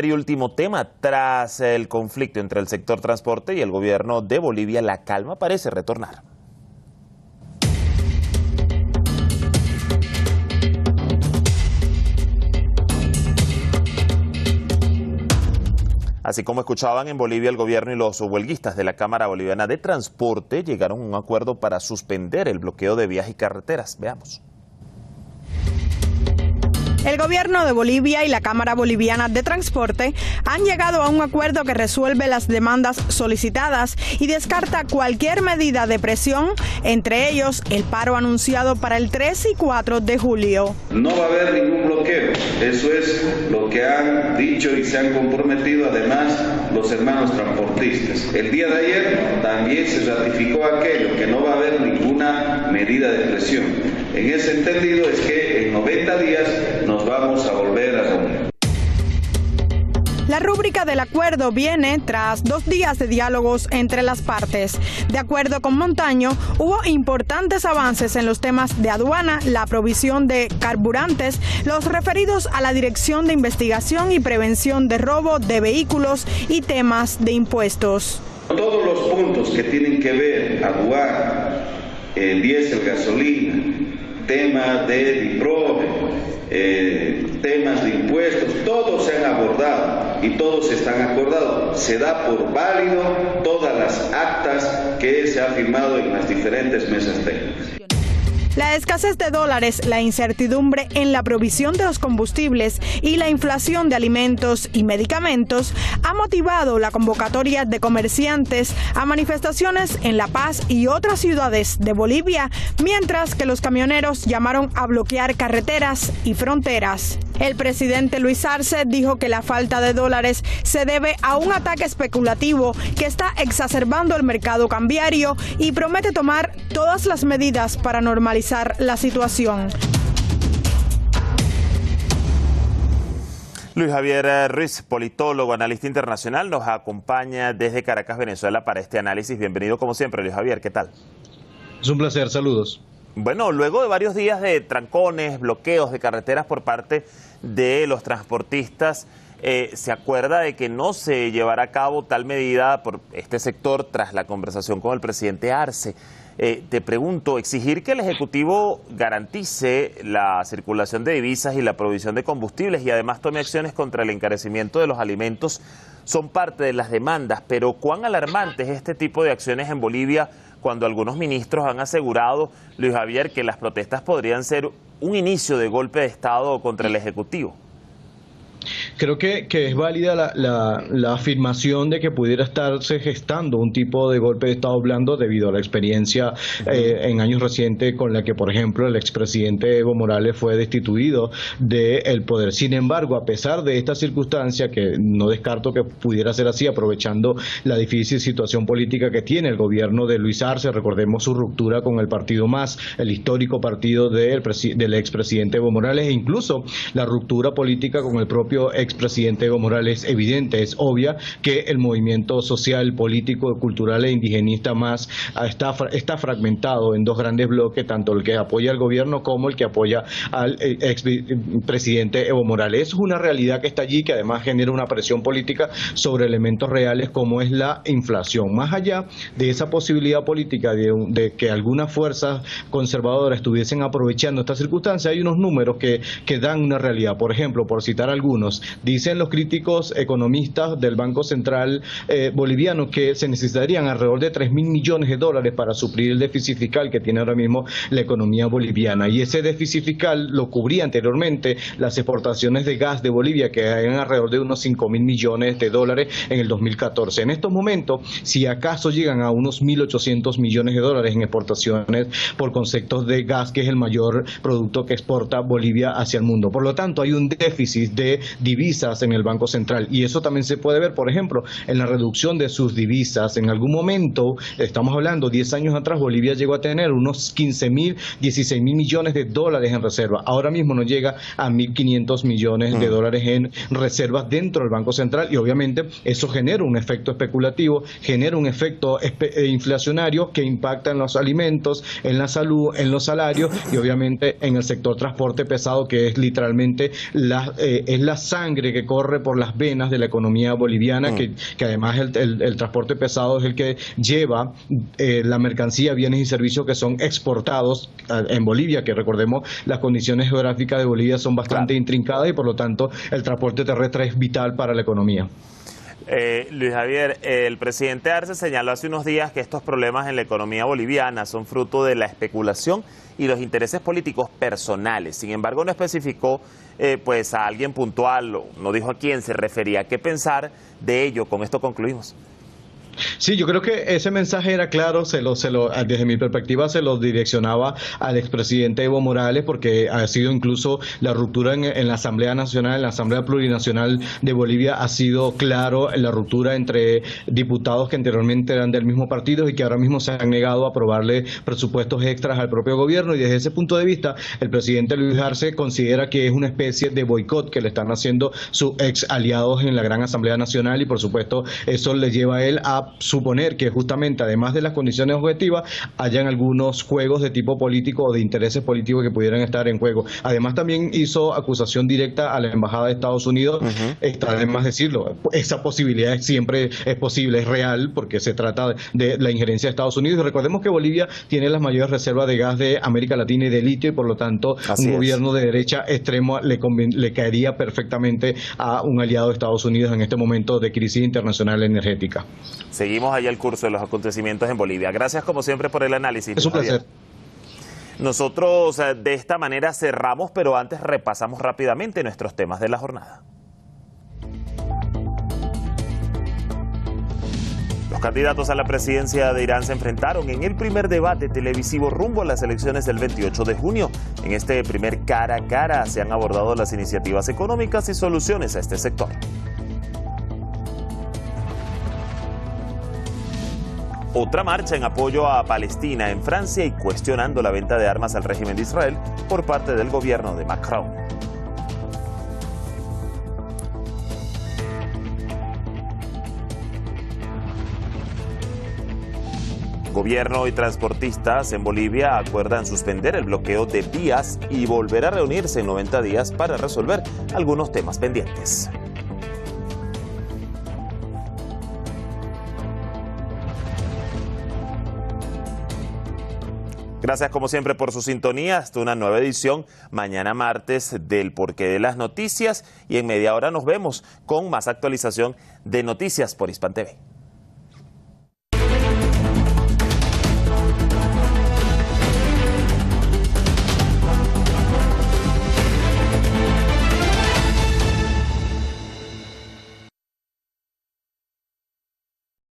Y último tema, tras el conflicto entre el sector transporte y el gobierno de Bolivia, la calma parece retornar. Así como escuchaban, en Bolivia el gobierno y los huelguistas de la Cámara Boliviana de Transporte llegaron a un acuerdo para suspender el bloqueo de vías y carreteras. Veamos. El gobierno de Bolivia y la Cámara Boliviana de Transporte han llegado a un acuerdo que resuelve las demandas solicitadas y descarta cualquier medida de presión, entre ellos el paro anunciado para el 3 y 4 de julio. No va a haber ningún bloqueo, eso es lo que han dicho y se han comprometido además los hermanos transportistas. El día de ayer también se ratificó aquello, que no va a haber ninguna medida de presión. En ese entendido es que en 90 días nos vamos a volver a reunir. La rúbrica del acuerdo viene tras 2 días de diálogos entre las partes. De acuerdo con Montaño, hubo importantes avances en los temas de aduana, la provisión de carburantes, los referidos a la Dirección de Investigación y Prevención de Robo de Vehículos y temas de impuestos. Todos los puntos que tienen que ver aduana, el diésel, gasolina, temas de DIPROVE, temas de impuestos, todos se han abordado y todos están acordados. Se da por válido todas las actas que se han firmado en las diferentes mesas técnicas. La escasez de dólares, la incertidumbre en la provisión de los combustibles y la inflación de alimentos y medicamentos ha motivado la convocatoria de comerciantes a manifestaciones en La Paz y otras ciudades de Bolivia, mientras que los camioneros llamaron a bloquear carreteras y fronteras. El presidente Luis Arce dijo que la falta de dólares se debe a un ataque especulativo que está exacerbando el mercado cambiario y promete tomar todas las medidas para normalizar la situación. Luis Javier Ruiz, politólogo, analista internacional, nos acompaña desde Caracas, Venezuela, para este análisis. Bienvenido como siempre, Luis Javier, ¿qué tal? Es un placer, saludos. Bueno, luego de varios días de trancones, bloqueos de carreteras por parte de los transportistas, se acuerda de que no se llevará a cabo tal medida por este sector tras la conversación con el presidente Arce. Te pregunto, exigir que el Ejecutivo garantice la circulación de divisas y la provisión de combustibles y además tome acciones contra el encarecimiento de los alimentos son parte de las demandas, pero ¿cuán alarmante es este tipo de acciones en Bolivia cuando algunos ministros han asegurado, Luis Javier, que las protestas podrían ser un inicio de golpe de Estado contra el Ejecutivo? Creo que es válida la afirmación de que pudiera estarse gestando un tipo de golpe de Estado blando debido a la experiencia en años recientes con la que, por ejemplo, el expresidente Evo Morales fue destituido del poder. Sin embargo, a pesar de esta circunstancia, que no descarto que pudiera ser así, aprovechando la difícil situación política que tiene el gobierno de Luis Arce, recordemos su ruptura con el Partido MAS, el histórico partido del expresidente Evo Morales, e incluso la ruptura política con el propio expresidente Evo Morales, evidente, es obvia que el movimiento social, político, cultural e indigenista MAS está fragmentado en 2 grandes bloques, tanto el que apoya al gobierno como el que apoya al expresidente Evo Morales. Es una realidad que está allí, que además genera una presión política sobre elementos reales como es la inflación. Más allá de esa posibilidad política de que algunas fuerzas conservadoras estuviesen aprovechando esta circunstancia, hay unos números que dan una realidad. Por ejemplo, por citar algunos, dicen los críticos economistas del Banco Central boliviano que se necesitarían alrededor de 3.000 millones de dólares para suplir el déficit fiscal que tiene ahora mismo la economía boliviana, y ese déficit fiscal lo cubría anteriormente las exportaciones de gas de Bolivia, que eran alrededor de unos 5.000 millones de dólares en el 2014. En estos momentos, si acaso llegan a unos 1.800 millones de dólares en exportaciones por conceptos de gas, que es el mayor producto que exporta Bolivia hacia el mundo. Por lo tanto, hay un déficit de divisas en el Banco Central, y eso también se puede ver, por ejemplo, en la reducción de sus divisas. En algún momento, estamos hablando 10 años atrás, Bolivia llegó a tener unos 15.000, 16.000 millones de dólares en reserva. Ahora mismo no llega a 1.500 millones de dólares en reservas dentro del Banco Central, y obviamente eso genera un efecto especulativo, genera un efecto inflacionario que impacta en los alimentos, en la salud, en los salarios y obviamente en el sector transporte pesado, que es literalmente la sangre sangre que corre por las venas de la economía boliviana, que además el transporte pesado es el que lleva la mercancía, bienes y servicios que son exportados en Bolivia, que recordemos las condiciones geográficas de Bolivia son bastante intrincadas y por lo tanto el transporte terrestre es vital para la economía. Luis Javier, el presidente Arce señaló hace unos días que estos problemas en la economía boliviana son fruto de la especulación y los intereses políticos personales. Sin embargo, no especificó pues a alguien puntual, no dijo a quién se refería. ¿Qué pensar de ello? Con esto concluimos. Sí, yo creo que ese mensaje era claro, desde mi perspectiva se lo direccionaba al expresidente Evo Morales, porque ha sido incluso la ruptura en la Asamblea Nacional, en la Asamblea Plurinacional de Bolivia, ha sido claro la ruptura entre diputados que anteriormente eran del mismo partido y que ahora mismo se han negado a aprobarle presupuestos extras al propio gobierno, y desde ese punto de vista el presidente Luis Arce considera que es una especie de boicot que le están haciendo sus ex aliados en la Gran Asamblea Nacional, y por supuesto eso le lleva a él a suponer que justamente, además de las condiciones objetivas, hayan algunos juegos de tipo político o de intereses políticos que pudieran estar en juego. Además, también hizo acusación directa a la Embajada de Estados Unidos. Está de más decirlo, esa posibilidad siempre es posible, es real, porque se trata de la injerencia de Estados Unidos. Y recordemos que Bolivia tiene las mayores reservas de gas de América Latina y de litio, y por lo tanto un gobierno de derecha extremo le caería perfectamente a un aliado de Estados Unidos en este momento de crisis internacional energética. Seguimos allá el curso de los acontecimientos en Bolivia. Gracias como siempre por el análisis. Es un placer. Nosotros de esta manera cerramos, pero antes repasamos rápidamente nuestros temas de la jornada. Los candidatos a la presidencia de Irán se enfrentaron en el primer debate televisivo rumbo a las elecciones del 28 de junio. En este primer cara a cara se han abordado las iniciativas económicas y soluciones a este sector. Otra marcha en apoyo a Palestina en Francia y cuestionando la venta de armas al régimen de Israel por parte del gobierno de Macron. Gobierno y transportistas en Bolivia acuerdan suspender el bloqueo de vías y volver a reunirse en 90 días para resolver algunos temas pendientes. Gracias como siempre por su sintonía. Hasta una nueva edición mañana martes del Porqué de las Noticias, y en media hora nos vemos con más actualización de noticias por Hispan TV.